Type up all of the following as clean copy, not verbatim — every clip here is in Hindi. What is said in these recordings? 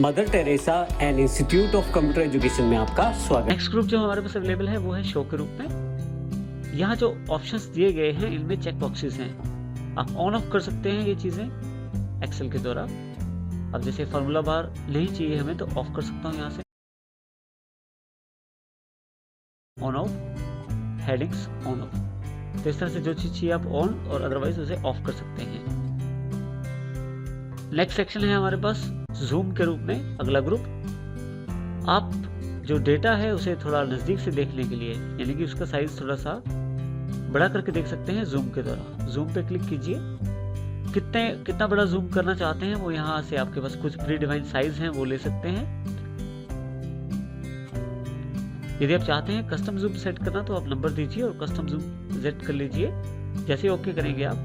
Mother Teresa and institute of computer education में आपका स्वागत। नेक्स्ट ग्रुप जो हमारे पास अवेलेबल है वो है शो के रूप में। यहाँ जो ऑप्शंस दिए गए हैं इनमें चेक बॉक्सेस हैं, आप ऑन ऑफ कर सकते हैं ये चीजें एक्सेल के द्वारा। अब जैसे फार्मूला बार नहीं चाहिए हमें तो ऑफ कर सकता हूँ यहाँ से, on off, headings on off. तो इस तरह से जो चीज चाहिए आप ऑन और अदरवाइज उसे ऑफ कर सकते हैं। नेक्स्ट सेक्शन है हमारे पास जूम के रूप में अगला ग्रुप। आप जो डेटा है उसे थोड़ा नजदीक से देखने के लिए, यानी कि उसका साइज थोड़ा सा बड़ा करके देख सकते हैं जूम के द्वारा। जूम पे क्लिक कीजिए, कितना बड़ा जूम करना चाहते हैं वो यहाँ से आपके पास कुछ प्री डिफाइंड साइज हैं वो ले सकते हैं। यदि आप चाहते हैं कस्टम जूम सेट करना तो आप नंबर दीजिए और कस्टम जूम सेट कर लीजिए। जैसे ओके करेंगे आप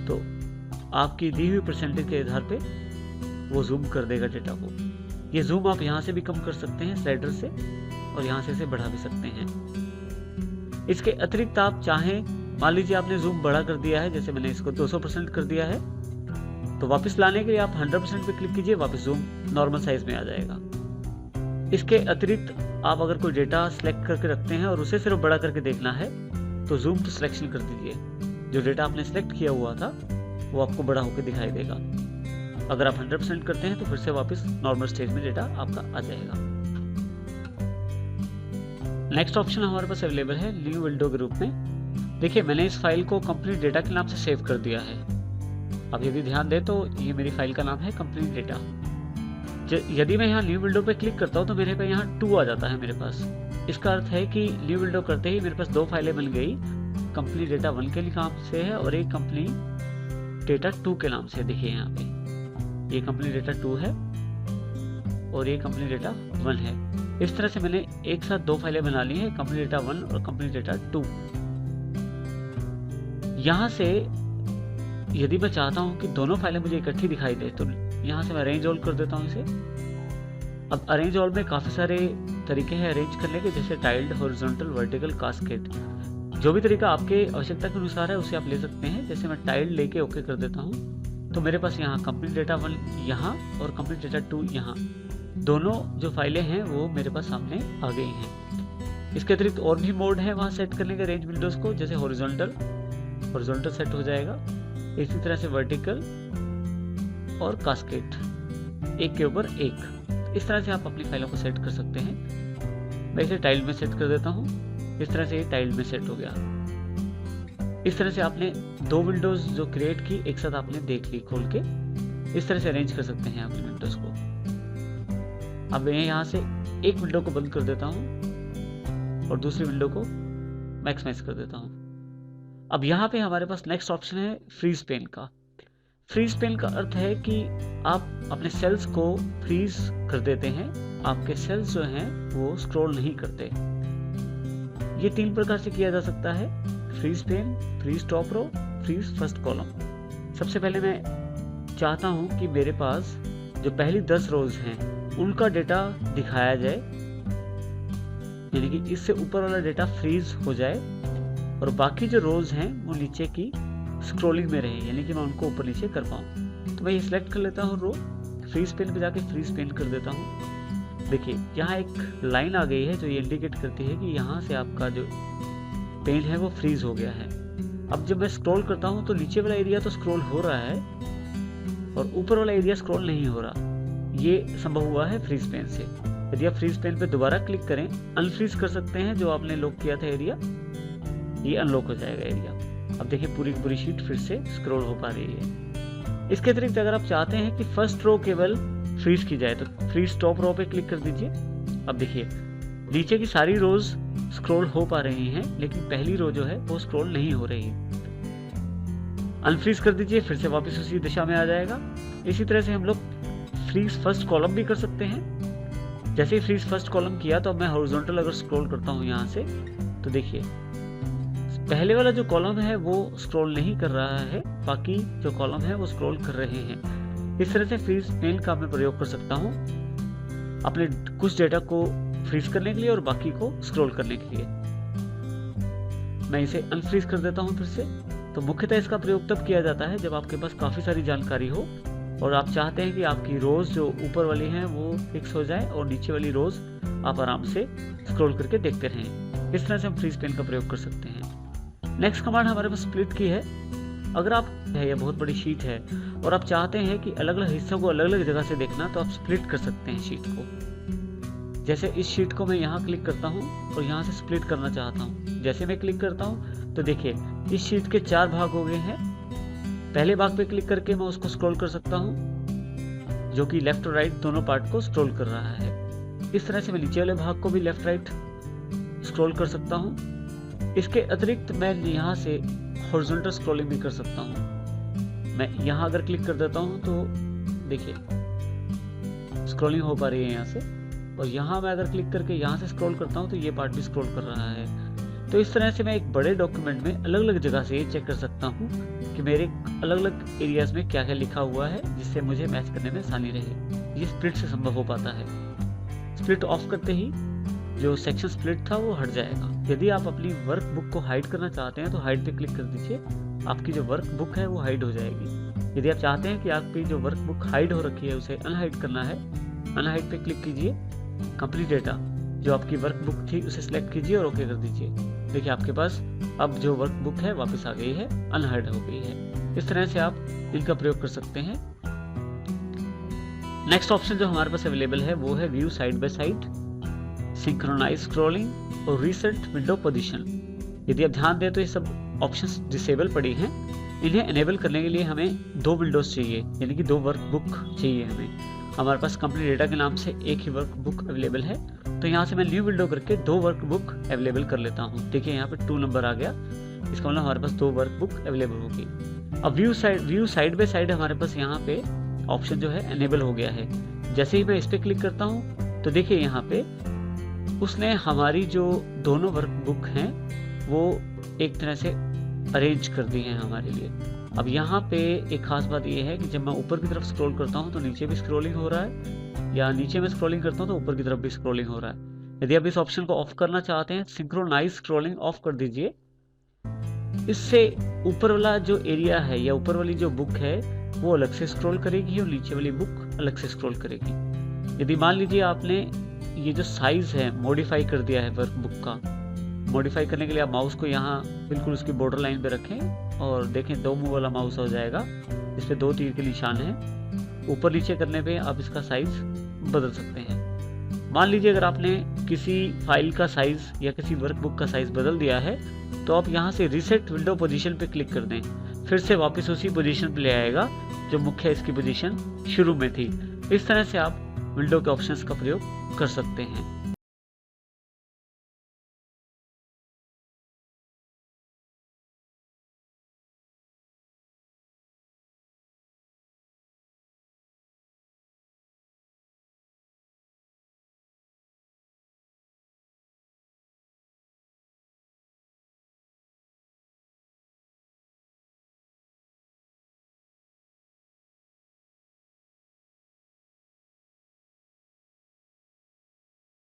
तो आपकी दी हुई परसेंटेज के आधार पे वो जूम कर देगा डेटा को। ये जूम आप यहाँ से भी कम कर सकते हैं स्लाइडर से, और यहाँ से इसे बढ़ा भी सकते हैं। इसके अतिरिक्त आप चाहें, मान लीजिए आपने जूम बड़ा कर दिया है, जैसे मैंने इसको 200% कर दिया है, तो वापस लाने के लिए आप 100% पे क्लिक कीजिए, वापस जूम नॉर्मल साइज में आ जाएगा। इसके अतिरिक्त आप अगर कोई डेटा सेलेक्ट करके रखते हैं और उसे सिर्फ बड़ा करके देखना है तो जूम टू सिलेक्शन कर दीजिए। जो डेटा आपने सेलेक्ट किया हुआ था वो आपको बड़ा होकर दिखाई देगा। अगर आप 100% करते हैं तो फिर से वापस नॉर्मल स्टेज में डेटा आपका आ जाएगा। नेक्स्ट ऑप्शन हमारे पास अवेलेबल है न्यू विंडो के रूप में। देखिए मैंने इस फाइल को कंप्लीट डेटा के नाम से सेव कर दिया है। अब यदि ध्यान दें तो ये मेरी फाइल का नाम है कंप्लीट डेटा। यदि मैं यहाँ न्यू विंडो पे क्लिक करता हूँ तो मेरे पे यहाँ 2 आ जाता है मेरे पास। इसका अर्थ है कि न्यू विंडो करते ही मेरे पास 2 फाइलें बन गई। कंप्लीट डेटा 1 के नाम से है और एक कंप्लीट डेटा 2 के नाम से। देखिए यहाँ पे ये कंप्लीट डेटा 2 है और ये कंप्लीट डेटा 1 है। इस तरह से मैंने एक साथ 2 फाइलें बना ली है, कंप्लीट डेटा 1 और कंप्लीट डेटा 2। यहाँ से यदि मैं चाहता हूँ कि दोनों फाइलें मुझे इकट्ठी दिखाई दे तो यहाँ से मैं अरेंज ऑल कर देता हूँ इसे। अब अरेंज ऑल में काफी सारे तरीके हैं अरेंज करने के, जैसे टाइल्ड, हॉरिजॉन्टल, वर्टिकल, कास्केड। जो भी तरीका आपके आवश्यकता के अनुसार है उसे आप ले सकते हैं। जैसे मैं टाइल्ड लेके ओके कर देता हूँ तो मेरे पास यहाँ कंप्लीट डेटा 1 यहाँ और कंप्लीट डेटा 2 यहाँ, दोनों जो फाइलें हैं वो मेरे पास सामने आ गई हैं। इसके अतिरिक्त और भी मोड है वहाँ सेट करने के रेंज विंडोज को, जैसे हॉरिजॉन्टल सेट हो जाएगा, इसी तरह से वर्टिकल और कास्केड, एक के ऊपर एक। इस तरह से आप अपनी फाइलों को सेट कर सकते हैं। मैं इसे टाइल्ड में सेट कर देता हूँ। इस तरह से ये टाइल्ड में सेट हो गया। इस तरह से आपने 2 विंडोज जो क्रिएट की एक साथ आपने देख ली खोल के। इस तरह से अरेंज कर सकते हैं अपने विंडोज को। अब मैं यहाँ से एक विंडो को बंद कर देता हूँ और दूसरी विंडो को मैक्सिमाइज कर देता हूँ। अब यहाँ पे हमारे पास नेक्स्ट ऑप्शन है फ्रीज पेन का। फ्रीज पेन का अर्थ है कि आप अपने सेल्स को फ्रीज कर देते हैं। आपके सेल्स जो हैं वो स्क्रॉल नहीं करते। ये 3 प्रकार से किया जा सकता है: freeze pane, freeze top row, freeze first column. सबसे पहले मैं चाहता हूं कि मेरे पास जो पहली 10 रोज हैं उनका डेटा दिखाया जाए, यानी कि इससे ऊपर वाला डेटा फ्रीज हो जाए और बाकी जो रोज हैं वो नीचे की स्क्रॉलिंग में रहे, यानी कि मैं उनको ऊपर नीचे कर पाऊँ। तो मैं ये सिलेक्ट कर लेता हूँ रो, फ्रीज पेन पे जाके फ्रीज पेन कर देता हूँ। देखिए यहाँ एक लाइन आ गई है जो ये इंडिकेट करती है कि यहाँ से आपका जो पेन है वो फ्रीज हो गया है। अब जब मैं स्क्रॉल करता हूँ तो नीचे वाला एरिया तो स्क्रॉल हो रहा है और ऊपर वाला एरिया स्क्रॉल नहीं हो रहा। ये संभव हुआ है फ्रीज पेन से। यदि आप फ्रीज पेन पे दोबारा क्लिक करें, अनफ्रीज कर सकते हैं जो आपने लॉक किया था एरिया, ये अनलॉक हो जाएगा एरिया। अब देखिए पूरी की पूरी शीट फिर से स्क्रॉल हो पा रही है। इसके अतिरिक्त अगर आप चाहते हैं कि फर्स्ट रो केवल फ्रीज की जाए तो फ्रीज टॉप रो पे क्लिक कर दीजिए। अब देखिए नीचे की सारी रोज स्क्रॉल हो पा रही हैं, लेकिन पहली रो जो है वो स्क्रॉल नहीं हो रही है। अनफ्रीज कर दीजिए, फिर से वापस उसी दिशा में आ जाएगा। इसी तरह से हम लोग फ्रीज फर्स्ट कॉलम भी कर सकते हैं। जैसे ही फ्रीज फर्स्ट कॉलम किया तो अब मैं हॉरिजॉन्टल अगर स्क्रॉल करता हूँ यहाँ से तो देखिए पहले वाला जो कॉलम है वो स्क्रॉल नहीं कर रहा है, बाकी जो कॉलम है वो स्क्रॉल कर रहे हैं। इस तरह से फ्रीज पेन का मैं प्रयोग कर सकता हूँ अपने कुछ डेटा को फ्रीज करने के लिए और बाकी को स्क्रॉल करने के लिए। मैं इसे अनफ्रीज कर देता हूँ फिर से। तो मुख्यतः इसका प्रयोग तब किया जाता है जब आपके पास काफी सारी जानकारी हो और आप चाहते हैं कि आपकी रोज़ जो ऊपर वाली हैं वो फिक्स हो जाए और नीचे वाली रोज़ आप आराम से स्क्रॉल करके देखते रहें। इस तरह से हम फ्रीज पेन का प्रयोग कर सकते हैं। नेक्स्ट कमांड हमारे पास स्प्लिट की है। अगर आप है या बहुत बड़ी शीट है और आप चाहते हैं कि अलग अलग हिस्सों को अलग अलग जगह से देखना, तो आप स्प्लिट कर सकते हैं शीट को। जैसे इस शीट को मैं यहाँ क्लिक करता हूँ और यहाँ से स्प्लिट करना चाहता हूँ। जैसे मैं क्लिक करता हूँ तो देखिए इस शीट के 4 भाग हो गए हैं। पहले भाग पे क्लिक करके मैं उसको स्क्रॉल कर सकता हूँ, जो कि लेफ्ट और राइट दोनों पार्ट को स्क्रॉल कर रहा है। इस तरह से मैं नीचे वाले भाग को भी लेफ्ट राइट स्क्रॉल कर सकता हूँ। इसके अतिरिक्त मैं यहाँ से हॉरिजॉन्टल स्क्रॉलिंग भी कर सकता हूँ। मैं यहाँ अगर क्लिक कर देता हूँ तो देखिए स्क्रॉलिंग हो पा रही है यहाँ से, और यहाँ मैं अगर क्लिक करके यहाँ से स्क्रॉल करता हूँ तो ये पार्ट भी स्क्रॉल कर रहा है। तो इस तरह से मैं एक बड़े डॉक्यूमेंट में अलग अलग जगह से ये चेक कर सकता हूँ कि मेरे अलग अलग एरियाज में क्या क्या लिखा हुआ है, जिससे मुझे मैच करने में आसानी रहे। ये स्प्लिट से संभव हो पाता है। स्प्लिट ऑफ करते ही जो सेक्शन स्प्लिट था वो हट जाएगा। यदि आप अपनी वर्क बुक को हाइड करना चाहते हैं तो हाइड पे क्लिक कर दीजिए, आपकी जो वर्क बुक है वो हाइड हो जाएगी। यदि आप चाहते हैं कि आपकी जो वर्क बुक हाइड हो रखी है उसे अनहाइड करना है, अनहाइड पे क्लिक कीजिए। कंप्लीट डेटा जो आपकी वर्क बुक थी उसे सिलेक्ट कीजिए और ओके कर दीजिए। देखिए आपके पास अब जो वर्क बुक है वापस आ गई है, अनहाइड हो गई है। इस तरह से आप इनका प्रयोग कर सकते हैं। नेक्स्ट ऑप्शन जो हमारे पास अवेलेबल है वो है view side by side, synchronize scrolling और रीसेट विंडो पोजीशन। यदि आप ध्यान दें तो ये सब ऑप्शंस डिसेबल पड़ी हैं। इन्हें एनेबल करने के लिए हमें 2 विंडोज चाहिए, यानी कि 2 वर्क बुक चाहिए हमें। हमारे पास कंप्लीट डेटा के नाम से एक ही वर्क बुक अवेलेबल है, तो यहाँ से मैं न्यू विंडो करके 2 वर्क बुक अवेलेबल कर लेता हूँ। देखिए यहाँ पे 2 नंबर आ गया, इसका मतलब हमारे पास 2 वर्क बुक अवेलेबल होगी। अब व्यू साइड बाय साइड हमारे पास यहाँ पे ऑप्शन जो है एनेबल हो गया है। जैसे ही मैं इस पे क्लिक करता हूँ तो देखिए यहाँ पे उसने हमारी जो दोनों वर्क बुक हैं वो एक तरह से अरेंज कर दी हैं हमारे लिए। अब यहाँ पे एक खास बात ये है कि जब मैं ऊपर की तरफ स्क्रॉल करता हूँ तो नीचे भी स्क्रॉलिंग हो रहा है, या नीचे में स्क्रॉलिंग करता हूँ तो ऊपर की तरफ भी स्क्रॉलिंग हो रहा है। यदि आप इस ऑप्शन को ऑफ करना चाहते हैं, सिंक्रोनाइज स्क्रॉलिंग ऑफ कर दीजिए। इससे ऊपर वाला जो एरिया है या ऊपर वाली जो बुक है वो अलग से स्क्रॉल करेगी और नीचे वाली बुक अलग से स्क्रॉल करेगी। यदि मान लीजिए आपने ये जो साइज है मॉडिफाई कर दिया है वर्क बुक का, मॉडिफाई करने के लिए आप माउस को यहाँ बिल्कुल उसकी बॉर्डर लाइन पे रखें और देखें 2 मुंह वाला माउस हो जाएगा। इस पे 2 तीर के निशान हैं। ऊपर नीचे करने पे आप इसका साइज बदल सकते हैं। मान लीजिए अगर आपने किसी फाइल का साइज या किसी वर्क बुक का साइज बदल दिया है तो आप यहाँ से रीसेट विंडो पोजीशन पे क्लिक कर दें, फिर से वापस उसी पोजीशन पे ले आएगा जो मुख्य इसकी पोजीशन शुरू में थी। इस तरह से आप विंडो के ऑप्शंस का प्रयोग कर सकते हैं।